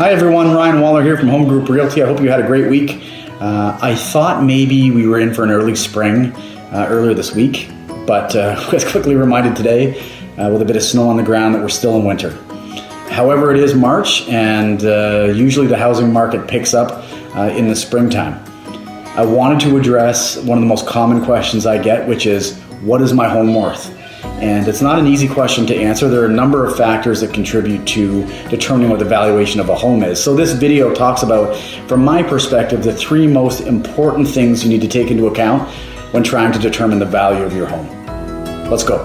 Hi everyone, Ryan Waller here from Home Group Realty. I hope you had a great week. I thought maybe we were in for an early spring earlier this week, but I was quickly reminded today with a bit of snow on the ground that we're still in winter. However, it is March and usually the housing market picks up in the springtime. I wanted to address one of the most common questions I get, which is, what is my home worth? And it's not an easy question to answer. There are a number of factors that contribute to determining what the valuation of a home is. So this video talks about, from my perspective, the three most important things you need to take into account when trying to determine the value of your home. Let's go.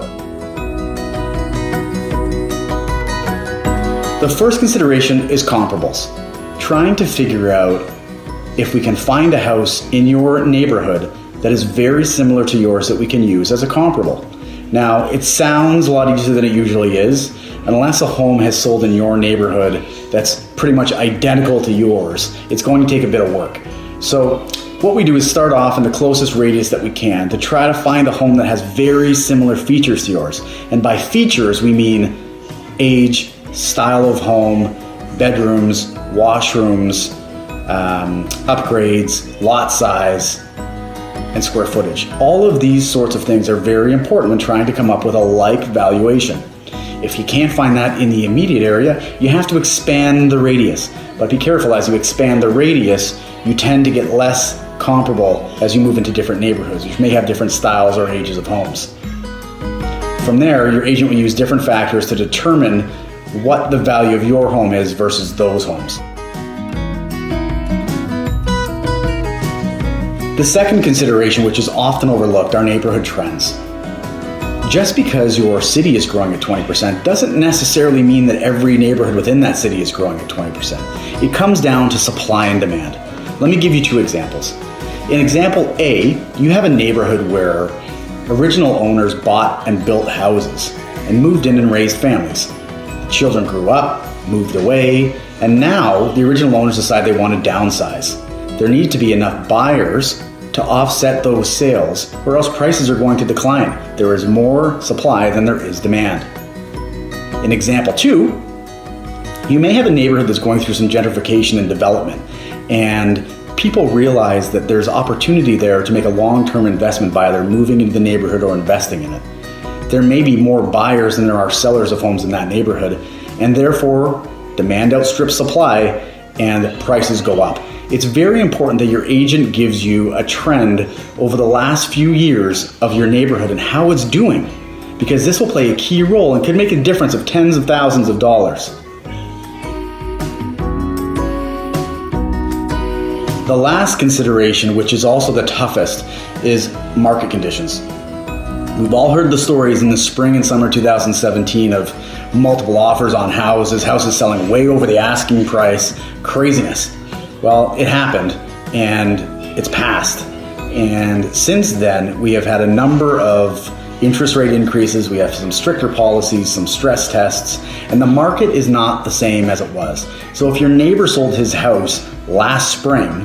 The first consideration is comparables. Trying to figure out if we can find a house in your neighborhood that is very similar to yours that we can use as a comparable. Now, it sounds a lot easier than it usually is, unless a home has sold in your neighborhood that's pretty much identical to yours. It's going to take a bit of work. So what we do is start off in the closest radius that we can to try to find a home that has very similar features to yours. And by features, we mean age, style of home, bedrooms, washrooms, upgrades, lot size, and square footage. All of these sorts of things are very important when trying to come up with a like valuation. If you can't find that in the immediate area, you have to expand the radius. But be careful, as you expand the radius, you tend to get less comparable as you move into different neighborhoods, which may have different styles or ages of homes. From there, your agent will use different factors to determine what the value of your home is versus those homes. The second consideration, which is often overlooked, are neighborhood trends. Just because your city is growing at 20% doesn't necessarily mean that every neighborhood within that city is growing at 20%. It comes down to supply and demand. Let me give you two examples. In example A, you have a neighborhood where original owners bought and built houses and moved in and raised families. The children grew up, moved away, and now the original owners decide they want to downsize. There need to be enough buyers to offset those sales, or else prices are going to decline. There is more supply than there is demand. In example 2, you may have a neighborhood that's going through some gentrification and development, and people realize that there's opportunity there to make a long-term investment by either moving into the neighborhood or investing in it. There may be more buyers than there are sellers of homes in that neighborhood, and therefore demand outstrips supply and prices go up. It's very important that your agent gives you a trend over the last few years of your neighborhood and how it's doing, because this will play a key role and could make a difference of tens of thousands of dollars. The last consideration, which is also the toughest, is market conditions. We've all heard the stories in the spring and summer 2017 of multiple offers on houses selling way over the asking price, craziness. Well, it happened and it's passed. And since then, we have had a number of interest rate increases. We have some stricter policies, some stress tests, and the market is not the same as it was. So if your neighbor sold his house last spring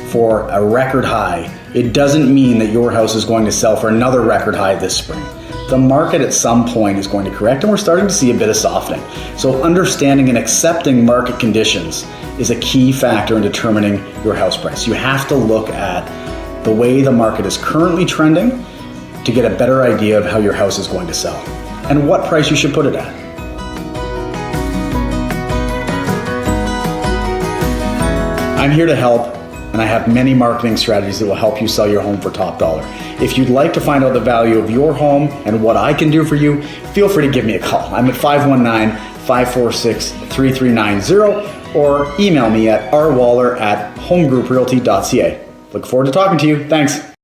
for a record high, it doesn't mean that your house is going to sell for another record high this spring. The market at some point is going to correct, and we're starting to see a bit of softening. So understanding and accepting market conditions is a key factor in determining your house price. You have to look at the way the market is currently trending to get a better idea of how your house is going to sell and what price you should put it at. I'm here to help, and I have many marketing strategies that will help you sell your home for top dollar. If you'd like to find out the value of your home and what I can do for you, feel free to give me a call. I'm at 519-546-3390 or email me at rwaller@homegrouprealty.ca. Look forward to talking to you. Thanks.